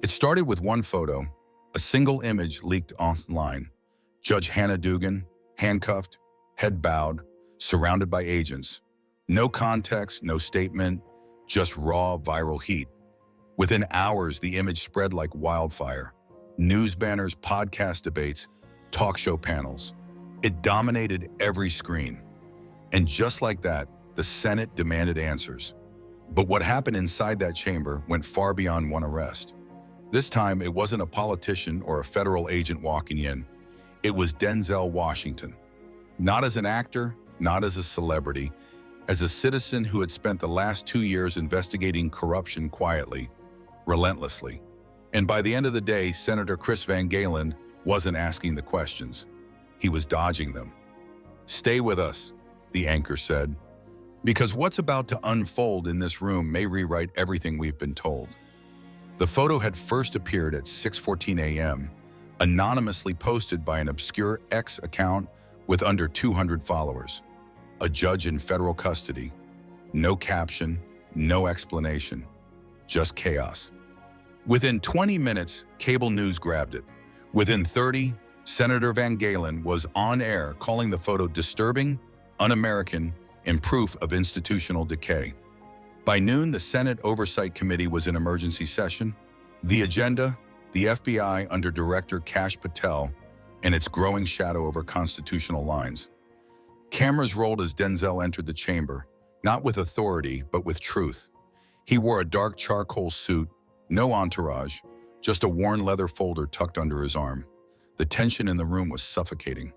It started with one photo, a single image leaked online. Judge Hannah Dugan, handcuffed, head bowed, surrounded by agents. No context, no statement, just raw viral heat. Within hours, the image spread like wildfire. News banners, podcast debates, talk show panels. It dominated every screen. And just like that, the Senate demanded answers. But what happened inside that chamber went far beyond one arrest. This time, it wasn't a politician or a federal agent walking in. It was Denzel Washington. Not as an actor, not as a celebrity, as a citizen who had spent the last 2 years investigating corruption quietly, relentlessly. And by the end of the day, Senator Chris Van Galen wasn't asking the questions. He was dodging them. "Stay with us," the anchor said, "because what's about to unfold in this room may rewrite everything we've been told." The photo had first appeared at 6:14 a.m., anonymously posted by an obscure X account with under 200 followers. A judge in federal custody. No caption, no explanation, just chaos. Within 20 minutes, cable news grabbed it. Within 30, Senator Van Galen was on air calling the photo disturbing, un-American, and proof of institutional decay. By noon, the Senate Oversight Committee was in emergency session. The agenda, the FBI under Director Kash Patel and its growing shadow over constitutional lines. Cameras rolled as Denzel entered the chamber, not with authority, but with truth. He wore a dark charcoal suit, no entourage, just a worn leather folder tucked under his arm. The tension in the room was suffocating.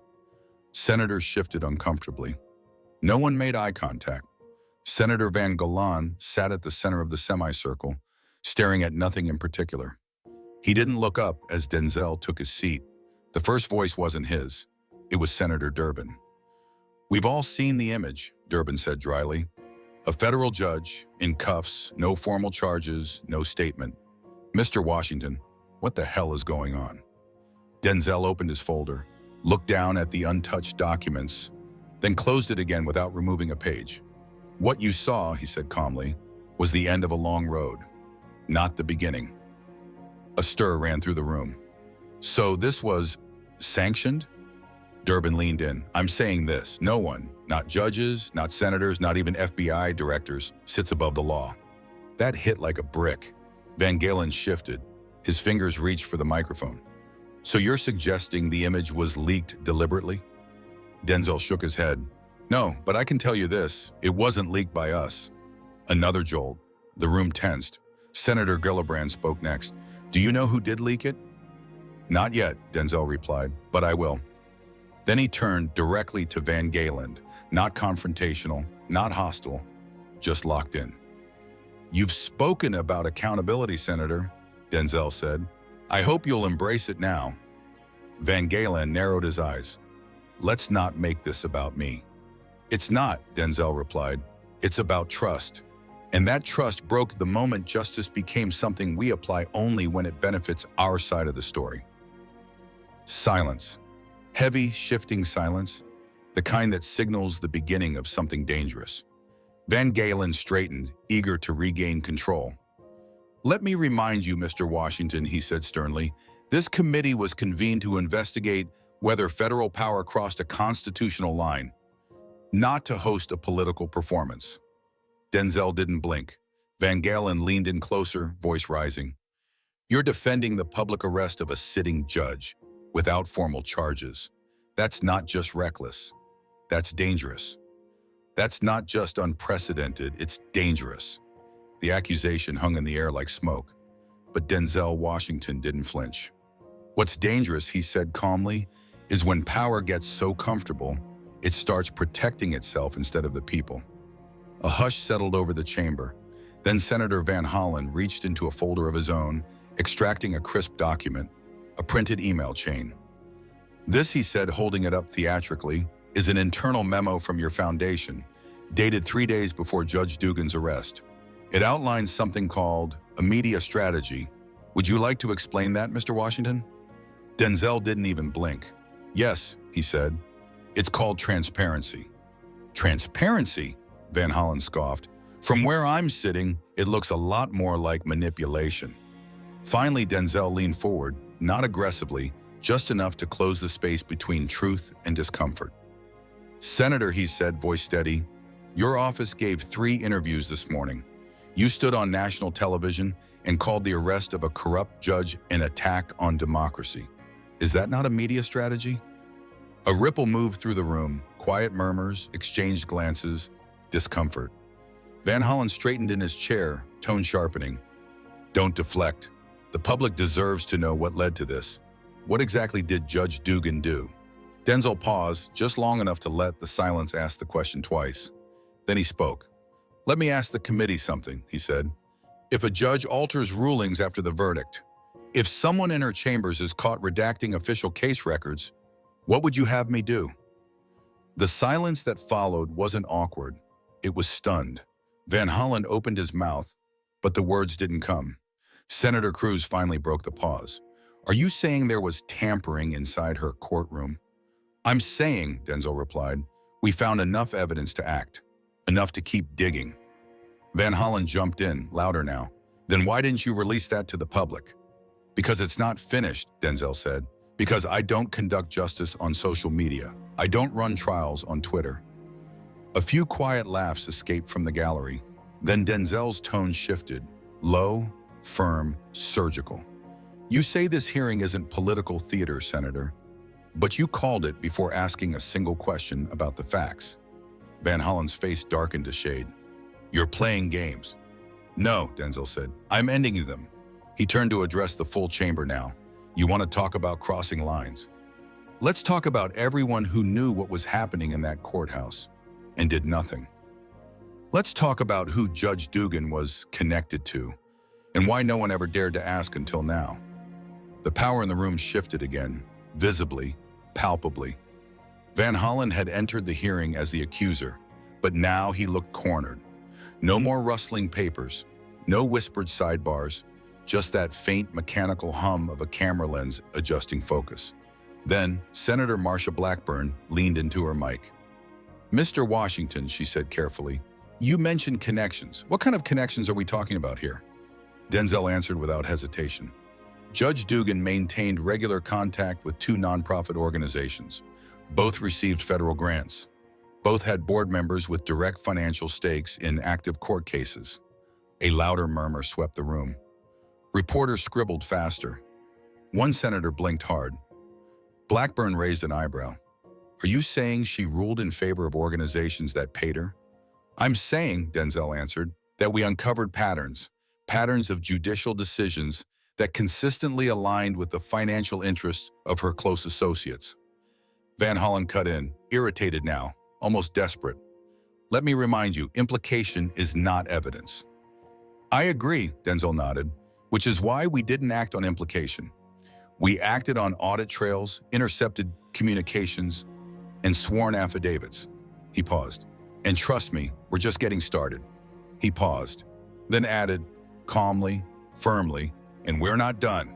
Senators shifted uncomfortably. No one made eye contact. Senator Van Galen sat at the center of the semicircle, staring at nothing in particular. He didn't look up as Denzel took his seat. The first voice wasn't his. It was Senator Durbin. "We've all seen the image," Durbin said dryly. "A federal judge, in cuffs, no formal charges, no statement. Mr. Washington, what the hell is going on?" Denzel opened his folder, looked down at the untouched documents, then closed it again without removing a page. "What you saw," he said calmly, "was the end of a long road, not the beginning." A stir ran through the room. "So this was sanctioned?" Durbin leaned in. "I'm saying this. No one, not judges, not senators, not even FBI directors, sits above the law." That hit like a brick. Van Galen shifted. His fingers reached for the microphone. "So you're suggesting the image was leaked deliberately?" Denzel shook his head. "No, but I can tell you this. It wasn't leaked by us." Another jolt. The room tensed. Senator Gillibrand spoke next. "Do you know who did leak it?" "Not yet," Denzel replied, "but I will." Then he turned directly to Van Galen, not confrontational, not hostile, just locked in. "You've spoken about accountability, Senator," Denzel said. "I hope you'll embrace it now." Van Galen narrowed his eyes. "Let's not make this about me." "It's not," Denzel replied. "It's about trust. And that trust broke the moment justice became something we apply only when it benefits our side of the story." Silence. Heavy, shifting silence, the kind that signals the beginning of something dangerous. Van Galen straightened, eager to regain control. "Let me remind you, Mr. Washington," he said sternly, "this committee was convened to investigate whether federal power crossed a constitutional line, not to host a political performance." Denzel didn't blink. Van Galen leaned in closer, voice rising. "You're defending the public arrest of a sitting judge, without formal charges. That's not just reckless. That's dangerous. That's not just unprecedented, it's dangerous." The accusation hung in the air like smoke, but Denzel Washington didn't flinch. "What's dangerous," he said calmly, "is when power gets so comfortable, it starts protecting itself instead of the people." A hush settled over the chamber. Then Senator Van Hollen reached into a folder of his own, extracting a crisp document, a printed email chain. "This," he said, holding it up theatrically, "is an internal memo from your foundation, dated 3 days before Judge Dugan's arrest. It outlines something called a media strategy. Would you like to explain that, Mr. Washington?" Denzel didn't even blink. "Yes," he said. "It's called transparency." "Transparency?" Van Hollen scoffed. "From where I'm sitting, it looks a lot more like manipulation." Finally, Denzel leaned forward, not aggressively, just enough to close the space between truth and discomfort. "Senator," he said, voice steady, "your office gave 3 interviews this morning. You stood on national television and called the arrest of a corrupt judge an attack on democracy. Is that not a media strategy?" A ripple moved through the room, quiet murmurs, exchanged glances, discomfort. Van Hollen straightened in his chair, tone sharpening. "Don't deflect. The public deserves to know what led to this. What exactly did Judge Dugan do?" Denzel paused, just long enough to let the silence ask the question twice. Then he spoke. "Let me ask the committee something," he said. "If a judge alters rulings after the verdict, if someone in her chambers is caught redacting official case records, what would you have me do?" The silence that followed wasn't awkward. It was stunned. Van Hollen opened his mouth, but the words didn't come. Senator Cruz finally broke the pause. "Are you saying there was tampering inside her courtroom?" "I'm saying," Denzel replied, "we found enough evidence to act. Enough to keep digging." Van Hollen jumped in, louder now. "Then why didn't you release that to the public?" "Because it's not finished," Denzel said. "Because I don't conduct justice on social media. I don't run trials on Twitter." A few quiet laughs escaped from the gallery. Then Denzel's tone shifted, low, firm, surgical. "You say this hearing isn't political theater, Senator, but you called it before asking a single question about the facts." Van Hollen's face darkened to shade. "You're playing games." "No," Denzel said. "I'm ending them." He turned to address the full chamber now. "You want to talk about crossing lines? Let's talk about everyone who knew what was happening in that courthouse and did nothing. Let's talk about who Judge Dugan was connected to and why no one ever dared to ask until now." The power in the room shifted again, visibly, palpably. Van Hollen had entered the hearing as the accuser, but now he looked cornered. No more rustling papers, no whispered sidebars, just that faint mechanical hum of a camera lens adjusting focus. Then, Senator Marsha Blackburn leaned into her mic. "Mr. Washington," she said carefully, "you mentioned connections. What kind of connections are we talking about here?" Denzel answered without hesitation. "Judge Dugan maintained regular contact with 2 nonprofit organizations. Both received federal grants. Both had board members with direct financial stakes in active court cases." A louder murmur swept the room. Reporters scribbled faster. One senator blinked hard. Blackburn raised an eyebrow. "Are you saying she ruled in favor of organizations that paid her?" "I'm saying," Denzel answered, "that we uncovered patterns of judicial decisions that consistently aligned with the financial interests of her close associates." Van Hollen cut in, irritated now, almost desperate. "Let me remind you, implication is not evidence." "I agree," Denzel nodded, "which is why we didn't act on implication. We acted on audit trails, intercepted communications, and sworn affidavits." He paused. "And trust me, we're just getting started." He paused, then added, calmly, firmly, "And we're not done."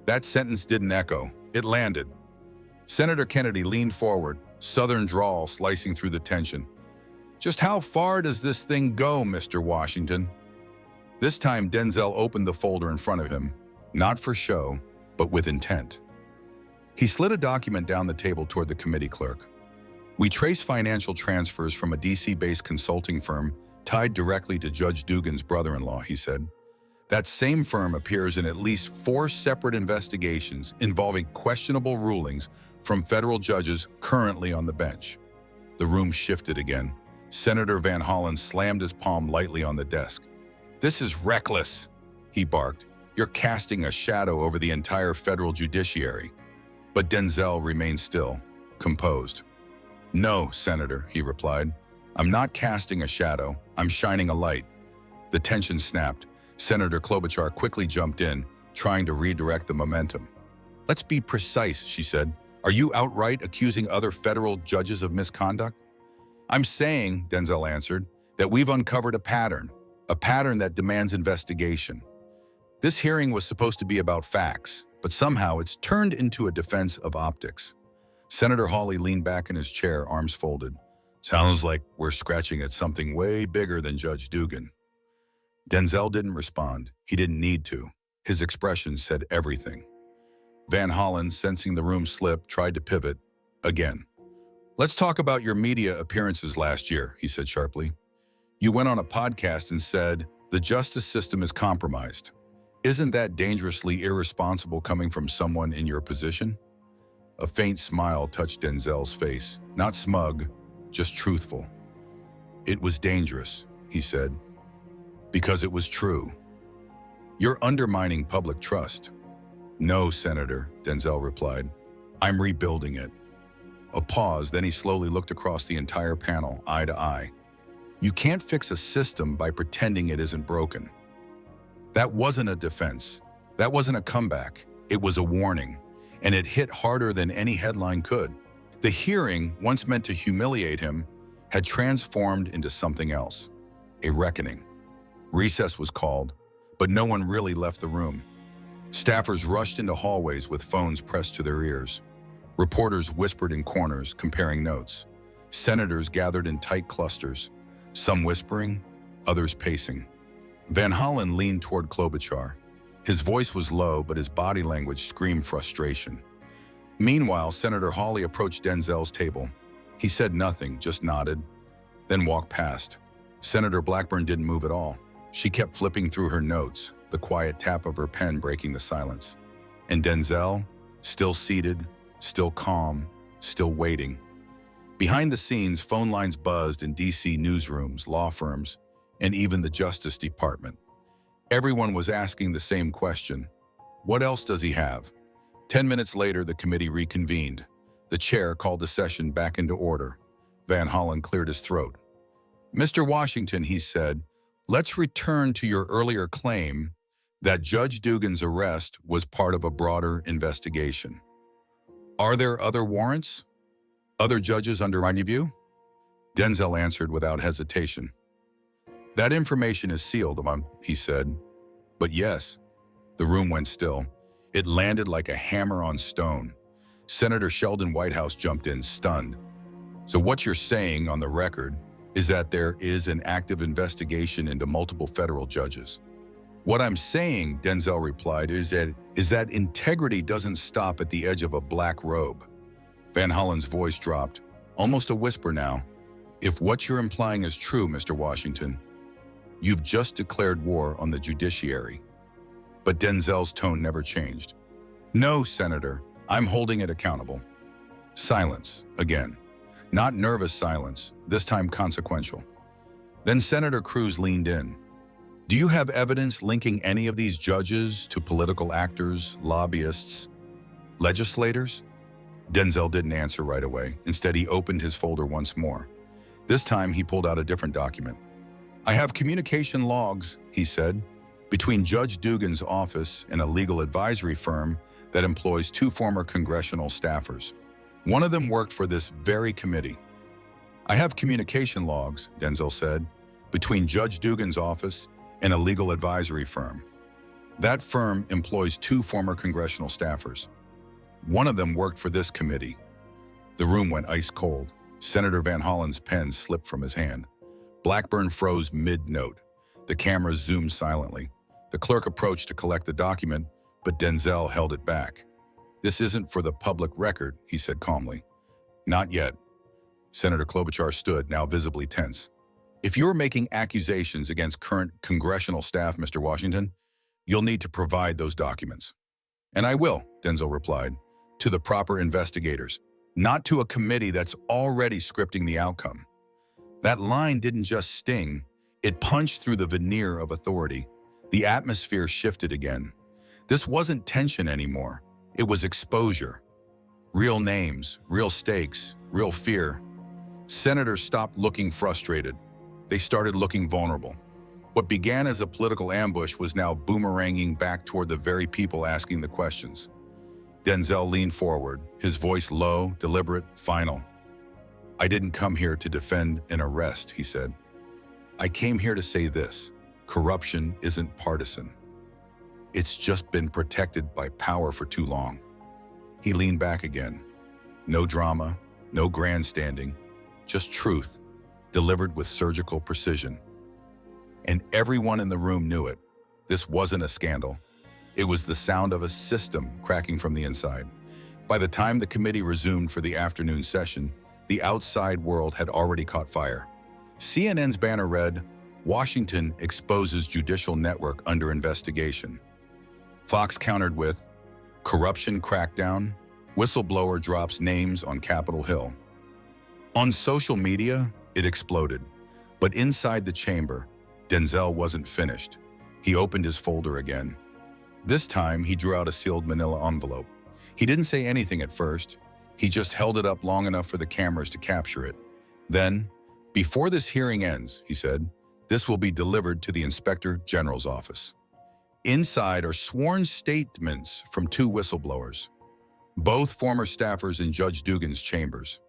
That sentence didn't echo. It landed. Senator Kennedy leaned forward, Southern drawl slicing through the tension. "Just how far does this thing go, Mr. Washington?" This time, Denzel opened the folder in front of him, not for show, but with intent. He slid a document down the table toward the committee clerk. "We trace financial transfers from a DC-based consulting firm tied directly to Judge Dugan's brother-in-law," he said. "That same firm appears in at least 4 separate investigations involving questionable rulings from federal judges currently on the bench." The room shifted again. Senator Van Hollen slammed his palm lightly on the desk. "This is reckless," he barked. "You're casting a shadow over the entire federal judiciary." But Denzel remained still, composed. "No, Senator," he replied. "I'm not casting a shadow. I'm shining a light." The tension snapped. Senator Klobuchar quickly jumped in, trying to redirect the momentum. "Let's be precise," she said. "Are you outright accusing other federal judges of misconduct?" "I'm saying," Denzel answered, "that we've uncovered a pattern that demands investigation. This hearing was supposed to be about facts, but somehow it's turned into a defense of optics." Senator Hawley leaned back in his chair, arms folded. "Sounds like we're scratching at something way bigger than Judge Dugan." Denzel didn't respond. He didn't need to. His expression said everything. Van Hollen, sensing the room slip, tried to pivot again. "Let's talk about your media appearances last year," he said sharply. "You went on a podcast and said, the justice system is compromised. Isn't that dangerously irresponsible coming from someone in your position?" A faint smile touched Denzel's face, not smug, just truthful. "It was dangerous," he said, "because it was true. You're undermining public trust." "No, Senator," Denzel replied. "I'm rebuilding it." A pause, then he slowly looked across the entire panel, eye to eye. "You can't fix a system by pretending it isn't broken." That wasn't a defense. That wasn't a comeback. It was a warning, and it hit harder than any headline could. The hearing, once meant to humiliate him, had transformed into something else, a reckoning. Recess was called, but no one really left the room. Staffers rushed into hallways with phones pressed to their ears. Reporters whispered in corners, comparing notes. Senators gathered in tight clusters, some whispering, others pacing. Van Hollen leaned toward Klobuchar. His voice was low, but his body language screamed frustration. Meanwhile, Senator Hawley approached Denzel's table. He said nothing, just nodded, then walked past. Senator Blackburn didn't move at all. She kept flipping through her notes, the quiet tap of her pen breaking the silence. And Denzel, still seated, still calm, still waiting. Behind the scenes, phone lines buzzed in D.C. newsrooms, law firms, and even the Justice Department. Everyone was asking the same question. What else does he have? 10 minutes later, the committee reconvened. The chair called the session back into order. Van Hollen cleared his throat. "Mr. Washington," he said, "let's return to your earlier claim that Judge Dugan's arrest was part of a broader investigation. Are there other warrants? Other judges under review?" Denzel answered without hesitation. "That information is sealed," he said. "But yes." The room went still. It landed like a hammer on stone. Senator Sheldon Whitehouse jumped in, stunned. "So what you're saying on the record is that there is an active investigation into multiple federal judges?" "What I'm saying," Denzel replied, is that integrity doesn't stop at the edge of a black robe." Van Hollen's voice dropped, almost a whisper now. "If what you're implying is true, Mr. Washington, you've just declared war on the judiciary." But Denzel's tone never changed. "No, Senator, I'm holding it accountable." Silence, again. Not nervous silence, this time consequential. Then Senator Cruz leaned in. "Do you have evidence linking any of these judges to political actors, lobbyists, legislators?" Denzel didn't answer right away. Instead, he opened his folder once more. This time, he pulled out a different document. "I have communication logs," he said, "between Judge Dugan's office and a legal advisory firm that employs 2 former congressional staffers. One of them worked for this very committee." "I have communication logs," Denzel said, "between Judge Dugan's office and a legal advisory firm. That firm employs 2 former congressional staffers. One of them worked for this committee." The room went ice cold. Senator Van Hollen's pen slipped from his hand. Blackburn froze mid-note. The cameras zoomed silently. The clerk approached to collect the document, but Denzel held it back. "This isn't for the public record," he said calmly. "Not yet." Senator Klobuchar stood, now visibly tense. "If you're making accusations against current congressional staff, Mr. Washington, you'll need to provide those documents." "And I will," Denzel replied, "to the proper investigators, not to a committee that's already scripting the outcome." That line didn't just sting, it punched through the veneer of authority. The atmosphere shifted again. This wasn't tension anymore. It was exposure. Real names, real stakes, real fear. Senators stopped looking frustrated. They started looking vulnerable. What began as a political ambush was now boomeranging back toward the very people asking the questions. Denzel leaned forward, his voice low, deliberate, final. "I didn't come here to defend an arrest," he said. "I came here to say this: corruption isn't partisan. It's just been protected by power for too long." He leaned back again. No drama, no grandstanding, just truth, delivered with surgical precision. And everyone in the room knew it. This wasn't a scandal. It was the sound of a system cracking from the inside. By the time the committee resumed for the afternoon session, the outside world had already caught fire. CNN's banner read, "Washington exposes judicial network under investigation." Fox countered with, "Corruption crackdown, whistleblower drops names on Capitol Hill." On social media, it exploded. But inside the chamber, Denzel wasn't finished. He opened his folder again. This time, he drew out a sealed manila envelope. He didn't say anything at first. He just held it up long enough for the cameras to capture it. Then, "Before this hearing ends," he said, "this will be delivered to the Inspector General's office." Inside are sworn statements from two whistleblowers, both former staffers in Judge Dugan's chambers.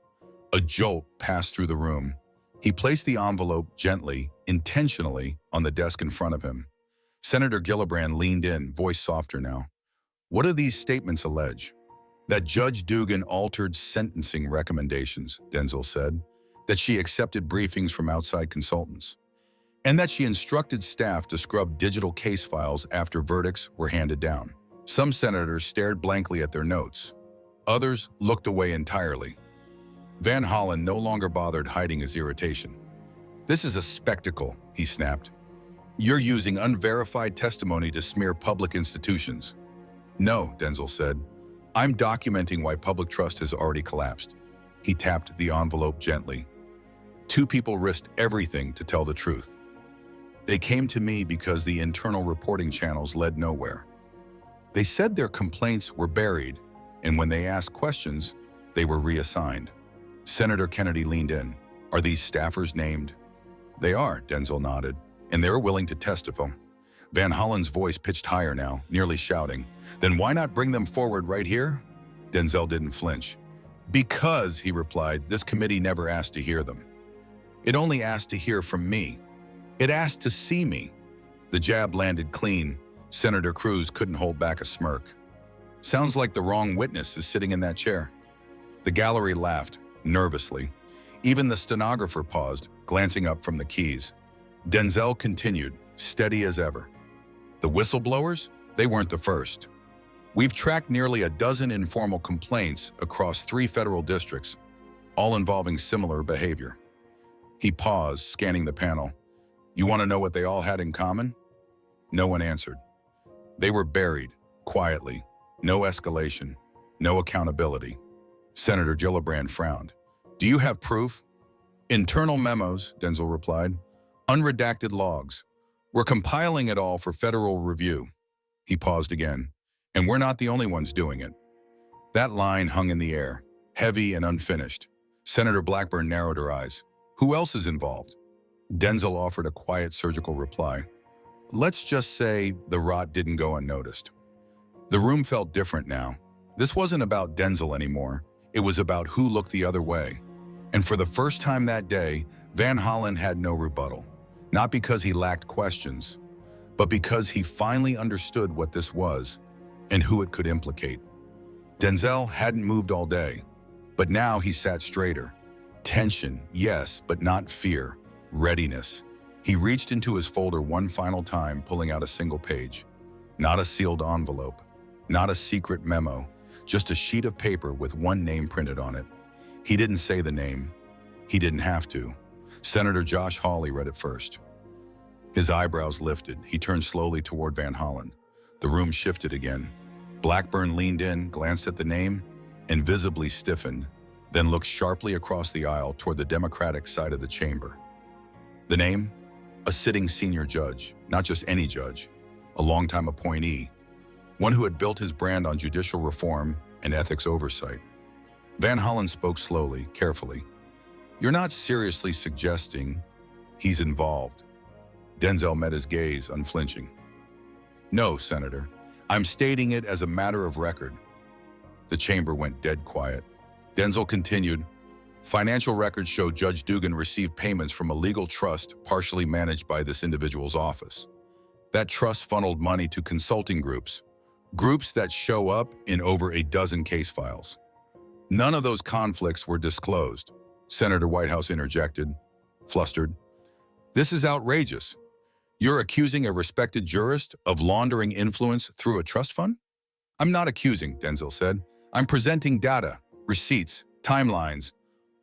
A jolt passed through the room. He placed the envelope gently, intentionally, on the desk in front of him. Senator Gillibrand leaned in, voice softer now. "What do these statements allege?" "That Judge Dugan altered sentencing recommendations," Denzel said, "that she accepted briefings from outside consultants, and that she instructed staff to scrub digital case files after verdicts were handed down." Some senators stared blankly at their notes. Others looked away entirely. Van Hollen no longer bothered hiding his irritation. "This is a spectacle," he snapped. "You're using unverified testimony to smear public institutions." "No," Denzel said. "I'm documenting why public trust has already collapsed." He tapped the envelope gently. "Two people risked everything to tell the truth. They came to me because the internal reporting channels led nowhere. They said their complaints were buried, and when they asked questions, they were reassigned." Senator Kennedy leaned in. "Are these staffers named?" "They are," Denzel nodded, "and they're willing to testify." Van Hollen's voice pitched higher now, nearly shouting. "Then why not bring them forward right here?" Denzel didn't flinch. "Because," he replied, "this committee never asked to hear them. It only asked to hear from me. It asked to see me." The jab landed clean. Senator Cruz couldn't hold back a smirk. "Sounds like the wrong witness is sitting in that chair." The gallery laughed, nervously. Even the stenographer paused, glancing up from the keys. Denzel continued, steady as ever. "The whistleblowers? They weren't the first. We've tracked nearly a dozen informal complaints across 3 federal districts, all involving similar behavior." He paused, scanning the panel. "You want to know what they all had in common?" No one answered. They were buried, quietly. No escalation, no accountability. Senator Gillibrand frowned. "Do you have proof?" "Internal memos," Denzel replied. "Unredacted logs. We're compiling it all for federal review." He paused again. "And we're not the only ones doing it." That line hung in the air, heavy and unfinished. Senator Blackburn narrowed her eyes. "Who else is involved?" Denzel offered a quiet surgical reply. "Let's just say the rot didn't go unnoticed." The room felt different now. This wasn't about Denzel anymore. It was about who looked the other way. And for the first time that day, Van Hollen had no rebuttal. Not because he lacked questions, but because he finally understood what this was and who it could implicate. Denzel hadn't moved all day, but now he sat straighter. Tension, yes, but not fear. Readiness. He reached into his folder one final time, pulling out a single page. Not a sealed envelope, not a secret memo, just a sheet of paper with one name printed on it. He didn't say the name. He didn't have to. Senator Josh Hawley read it first. His eyebrows lifted. He turned slowly toward Van Hollen. The room shifted again. Blackburn leaned in, glanced at the name, and visibly stiffened, then looked sharply across the aisle toward the Democratic side of the chamber. The name? A sitting senior judge, not just any judge, a longtime appointee, one who had built his brand on judicial reform and ethics oversight. Van Hollen spoke slowly, carefully. "You're not seriously suggesting he's involved?" Denzel met his gaze, unflinching. "No, Senator. I'm stating it as a matter of record." The chamber went dead quiet. Denzel continued, "Financial records show Judge Dugan received payments from a legal trust partially managed by this individual's office. That trust funneled money to consulting groups that show up in over a dozen case files. None of those conflicts were disclosed," Senator Whitehouse interjected, flustered. "This is outrageous. You're accusing a respected jurist of laundering influence through a trust fund? I'm not accusing, Denzel said. I'm presenting data, receipts, timelines,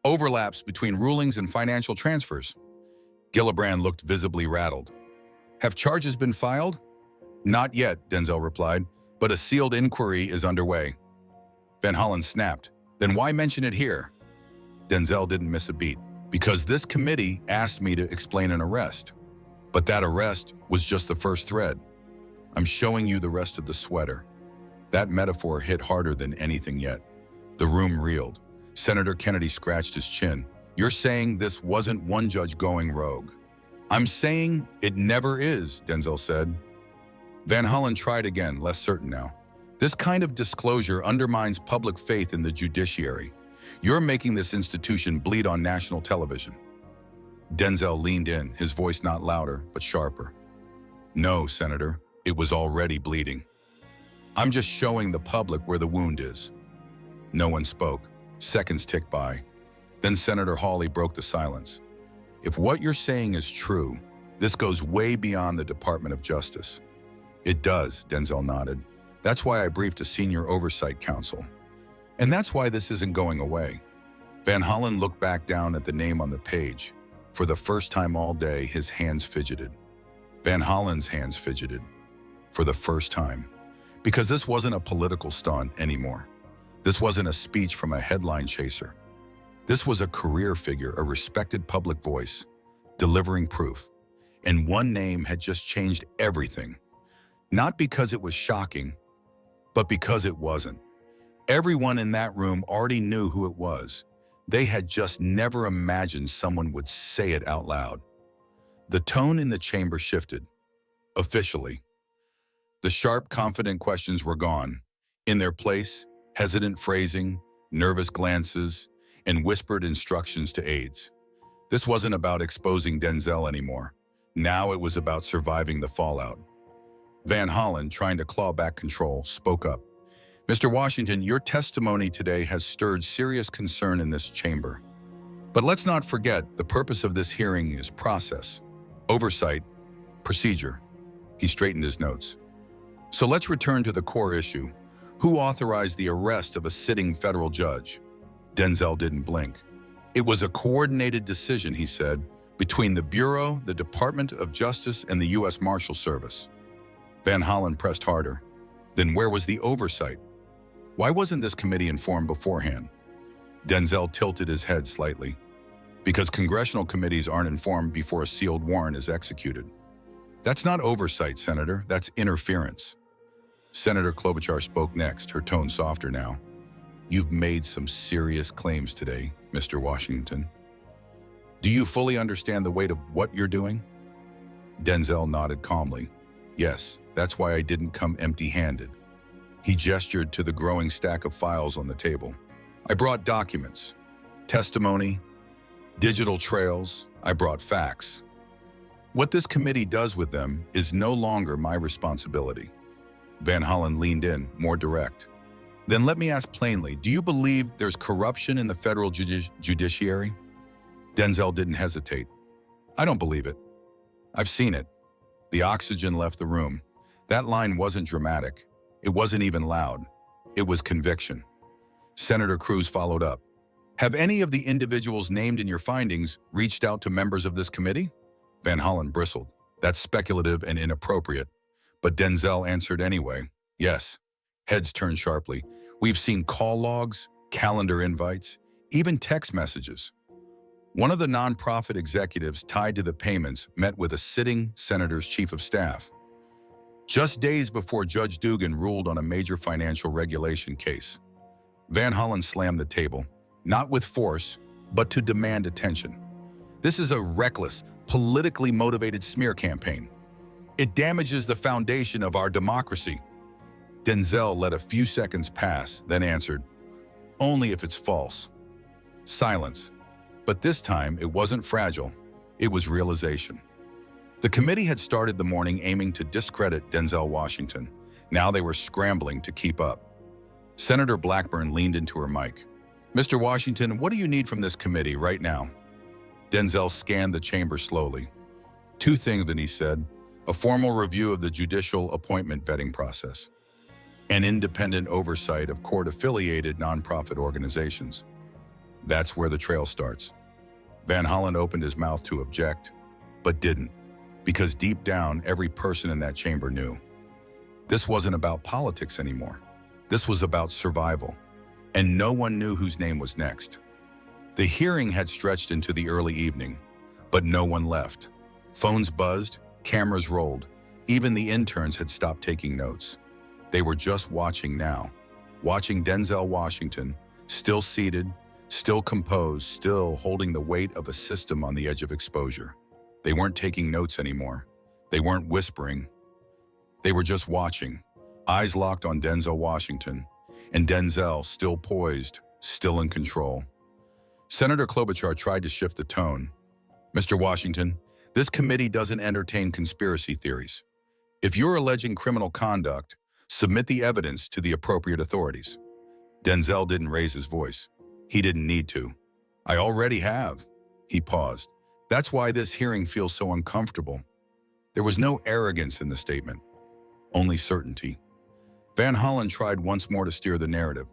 overlaps between rulings and financial transfers. Gillibrand looked visibly rattled. Have charges been filed? Not yet, Denzel replied, but a sealed inquiry is underway. Van Hollen snapped. Then why mention it here? Denzel didn't miss a beat. Because this committee asked me to explain an arrest. But that arrest was just the first thread. I'm showing you the rest of the sweater. That metaphor hit harder than anything yet. The room reeled. Senator Kennedy scratched his chin. You're saying this wasn't one judge going rogue. I'm saying it never is, Denzel said. Van Hollen tried again, less certain now. This kind of disclosure undermines public faith in the judiciary. You're making this institution bleed on national television. Denzel leaned in, his voice not louder, but sharper. No, Senator, it was already bleeding. I'm just showing the public where the wound is. No one spoke. Seconds ticked by. Then Senator Hawley broke the silence. If what you're saying is true, this goes way beyond the Department of Justice. It does, Denzel nodded. That's why I briefed a senior oversight council. And that's why this isn't going away. Van Hollen looked back down at the name on the page. For the first time all day, his hands fidgeted. Van Hollen's hands fidgeted. For the first time. Because this wasn't a political stunt anymore. This wasn't a speech from a headline chaser. This was a career figure, a respected public voice, delivering proof. And one name had just changed everything. Not because it was shocking, but because it wasn't. Everyone in that room already knew who it was. They had just never imagined someone would say it out loud. The tone in the chamber shifted. Officially. The sharp, confident questions were gone. In their place, hesitant phrasing, nervous glances, and whispered instructions to aides. This wasn't about exposing Denzel anymore. Now it was about surviving the fallout. Van Hollen, trying to claw back control, spoke up. Mr. Washington, your testimony today has stirred serious concern in this chamber. But let's not forget, the purpose of this hearing is process, oversight, procedure. He straightened his notes. So let's return to the core issue. Who authorized the arrest of a sitting federal judge? Denzel didn't blink. It was a coordinated decision, he said, between the Bureau, the Department of Justice, and the U.S. Marshal Service. Van Hollen pressed harder. Then where was the oversight? Why wasn't this committee informed beforehand? Denzel tilted his head slightly. Because congressional committees aren't informed before a sealed warrant is executed. That's not oversight, Senator. That's interference. Senator Klobuchar spoke next, her tone softer now. You've made some serious claims today, Mr. Washington. Do you fully understand the weight of what you're doing? Denzel nodded calmly. Yes, that's why I didn't come empty-handed. He gestured to the growing stack of files on the table. I brought documents, testimony, digital trails. I brought facts. What this committee does with them is no longer my responsibility. Van Hollen leaned in, more direct. Then let me ask plainly, do you believe there's corruption in the federal judiciary? Denzel didn't hesitate. I don't believe it. I've seen it. The oxygen left the room. That line wasn't dramatic. It wasn't even loud. It was conviction. Senator Cruz followed up. Have any of the individuals named in your findings reached out to members of this committee? Van Hollen bristled. That's speculative and inappropriate. But Denzel answered anyway. Yes. Heads turned sharply. We've seen call logs, calendar invites, even text messages. One of the nonprofit executives tied to the payments met with a sitting senator's chief of staff. Just days before Judge Dugan ruled on a major financial regulation case. Van Hollen slammed the table, not with force, but to demand attention. This is a reckless, politically motivated smear campaign. It damages the foundation of our democracy. Denzel let a few seconds pass, then answered, only if it's false. Silence. But this time, it wasn't fragile. It was realization. The committee had started the morning aiming to discredit Denzel Washington. Now they were scrambling to keep up. Senator Blackburn leaned into her mic. Mr. Washington, what do you need from this committee right now? Denzel scanned the chamber slowly. Two things, then he said. a formal review of the judicial appointment vetting process, and independent oversight of court-affiliated nonprofit organizations. That's where the trail starts. Van Hollen opened his mouth to object, but didn't, because deep down, every person in that chamber knew. This wasn't about politics anymore. This was about survival, and no one knew whose name was next. The hearing had stretched into the early evening, but no one left. Phones buzzed, cameras rolled. Even the interns had stopped taking notes. They were just watching now, watching Denzel Washington, still seated, still composed, still holding the weight of a system on the edge of exposure. They weren't taking notes anymore. They weren't whispering. They were just watching, eyes locked on Denzel Washington, and Denzel still poised, still in control. Senator Klobuchar tried to shift the tone. Mr. Washington, this committee doesn't entertain conspiracy theories. If you're alleging criminal conduct, submit the evidence to the appropriate authorities. Denzel didn't raise his voice. He didn't need to. I already have. He paused. That's why this hearing feels so uncomfortable. There was no arrogance in the statement, only certainty. Van Hollen tried once more to steer the narrative.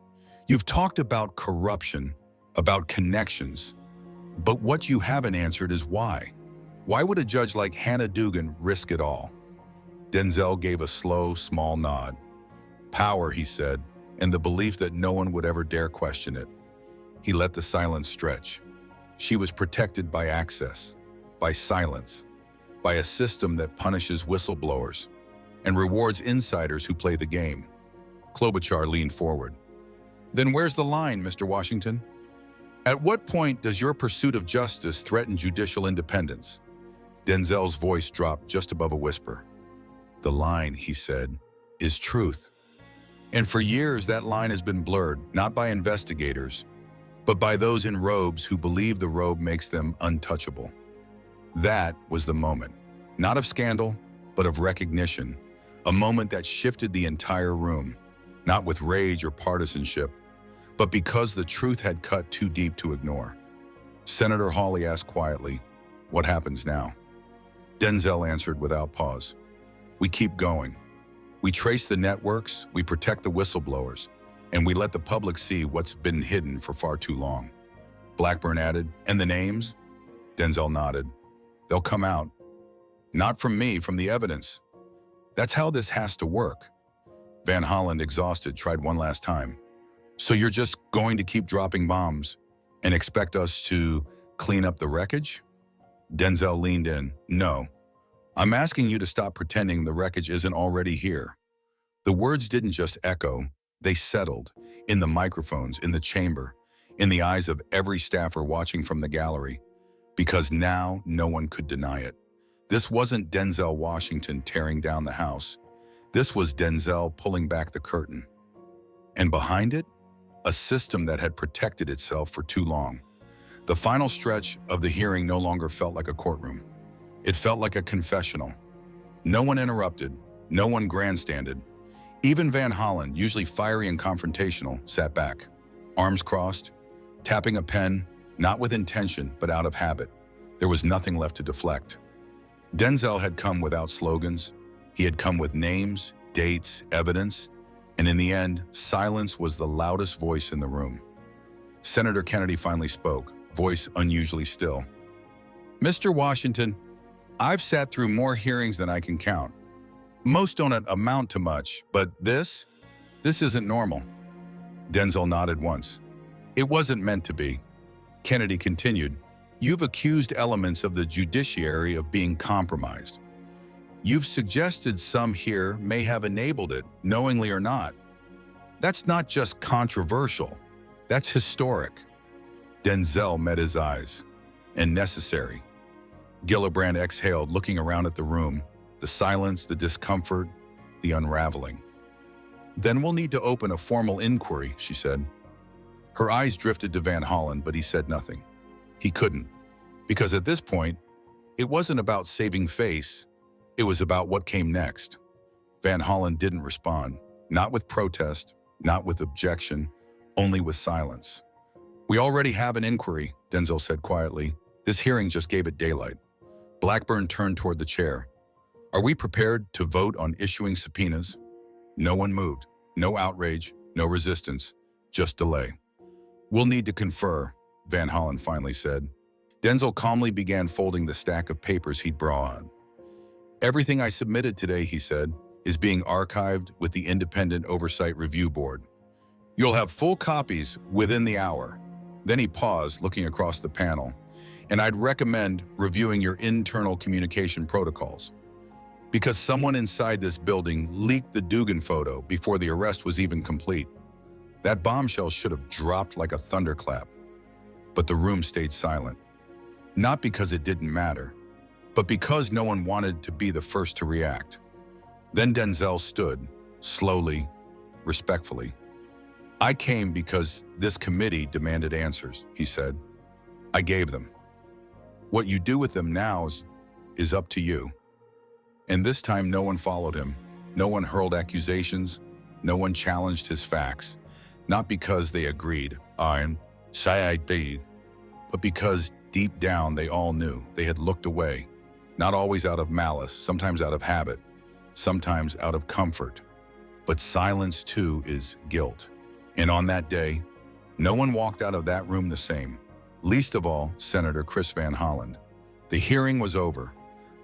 You've talked about corruption, about connections, but what you haven't answered is why. Why would a judge like Hannah Dugan risk it all? Denzel gave a slow, small nod. Power, he said, and the belief that no one would ever dare question it. He let the silence stretch. She was protected by access, by silence, by a system that punishes whistleblowers and rewards insiders who play the game. Klobuchar leaned forward. Then where's the line, Mr. Washington? At what point does your pursuit of justice threaten judicial independence? Denzel's voice dropped just above a whisper. The line, he said, is truth. And for years, that line has been blurred, not by investigators, but by those in robes who believe the robe makes them untouchable. That was the moment, not of scandal, but of recognition, a moment that shifted the entire room, not with rage or partisanship, but because the truth had cut too deep to ignore. Senator Hawley asked quietly, "What happens now?" Denzel answered without pause, "We keep going. We trace the networks, we protect the whistleblowers, and we let the public see what's been hidden for far too long." Blackburn added, "And the names?" Denzel nodded. "They'll come out. Not from me, from the evidence. That's how this has to work." Van Hollen, exhausted, tried one last time. "So you're just going to keep dropping bombs and expect us to clean up the wreckage?" Denzel leaned in. "No. I'm asking you to stop pretending the wreckage isn't already here." The words didn't just echo, they settled, in the microphones, in the chamber, in the eyes of every staffer watching from the gallery, because now no one could deny it. This wasn't Denzel Washington tearing down the house. This was Denzel pulling back the curtain. And behind it, a system that had protected itself for too long. The final stretch of the hearing no longer felt like a courtroom. It felt like a confessional. No one interrupted, no one grandstanded. Even Van Hollen, usually fiery and confrontational, sat back, arms crossed, tapping a pen, not with intention, but out of habit. There was nothing left to deflect. Denzel had come without slogans. He had come with names, dates, evidence, and in the end, silence was the loudest voice in the room. Senator Kennedy finally spoke, voice unusually still. "Mr. Washington, I've sat through more hearings than I can count. Most don't amount to much, but this isn't normal." Denzel nodded once. "It wasn't meant to be." Kennedy continued, "You've accused elements of the judiciary of being compromised. You've suggested some here may have enabled it, knowingly or not. That's not just controversial, that's historic." Denzel met his eyes. "And necessary." Gillibrand exhaled, looking around at the room, the silence, the discomfort, the unraveling. "Then we'll need to open a formal inquiry," she said. Her eyes drifted to Van Hollen, but he said nothing. He couldn't, because at this point, it wasn't about saving face, it was about what came next. Van Hollen didn't respond, not with protest, not with objection, only with silence. "We already have an inquiry," Denzel said quietly. "This hearing just gave it daylight." Blackburn turned toward the chair. Are we prepared to vote on issuing subpoenas? No one moved. No outrage, no resistance, just delay. We'll need to confer, Van Hollen finally said. Denzel calmly began folding the stack of papers he'd brought. Everything I submitted today, he said, is being archived with the Independent Oversight Review Board. You'll have full copies within the hour. Then he paused, looking across the panel. And I'd recommend reviewing your internal communication protocols. Because someone inside this building leaked the Dugan photo before the arrest was even complete. That bombshell should have dropped like a thunderclap. But the room stayed silent. Not because it didn't matter, but because no one wanted to be the first to react. Then Denzel stood, slowly, respectfully. I came because this committee demanded answers, he said. I gave them. What you do with them now is up to you. And this time no one followed him. No one hurled accusations. No one challenged his facts. Not because they agreed, say I did, but because deep down they all knew they had looked away. Not always out of malice, sometimes out of habit, sometimes out of comfort. But silence too is guilt. And on that day, no one walked out of that room the same. Least of all, Senator Chris Van Hollen. The hearing was over,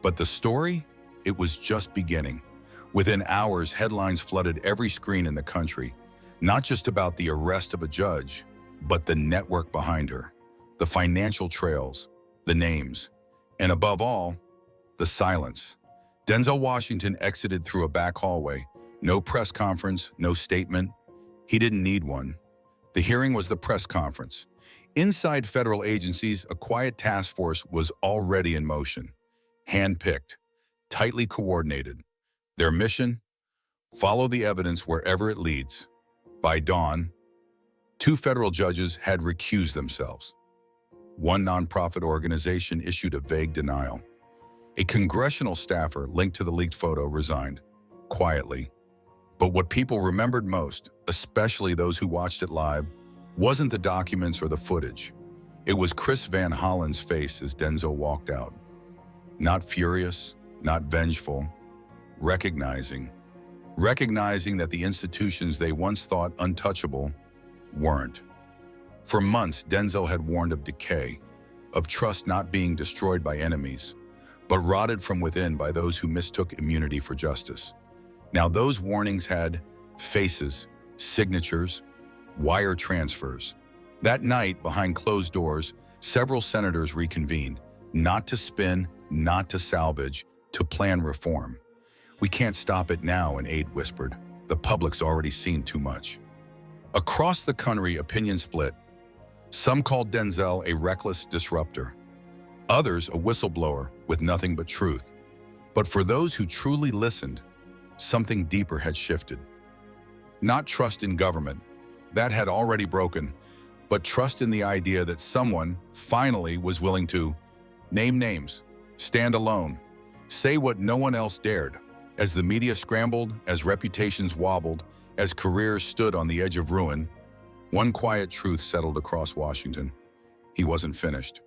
but the story? It was just beginning. Within hours, headlines flooded every screen in the country, not just about the arrest of a judge, but the network behind her, the financial trails, the names, and above all, the silence. Denzel Washington exited through a back hallway. No press conference, no statement. He didn't need one. The hearing was the press conference. Inside federal agencies, a quiet task force was already in motion, hand-picked, tightly coordinated. Their mission? Follow the evidence wherever it leads. By dawn, 2 federal judges had recused themselves. One nonprofit organization issued a vague denial. A congressional staffer linked to the leaked photo resigned, quietly. But what people remembered most, especially those who watched it live, wasn't the documents or the footage. It was Chris Van Hollen's face as Denzel walked out. Not furious, not vengeful, recognizing that the institutions they once thought untouchable weren't. For months, Denzel had warned of decay, of trust not being destroyed by enemies, but rotted from within by those who mistook immunity for justice. Now those warnings had faces, signatures, wire transfers. That night, behind closed doors, several senators reconvened, not to spin, not to salvage, to plan reform. We can't stop it now, an aide whispered. The public's already seen too much. Across the country, opinion split. Some called Denzel a reckless disruptor. Others a whistleblower with nothing but truth. But for those who truly listened, something deeper had shifted. Not trust in government, that had already broken, but trust in the idea that someone finally was willing to name names, stand alone, say what no one else dared. As the media scrambled, as reputations wobbled, as careers stood on the edge of ruin, one quiet truth settled across Washington. He wasn't finished.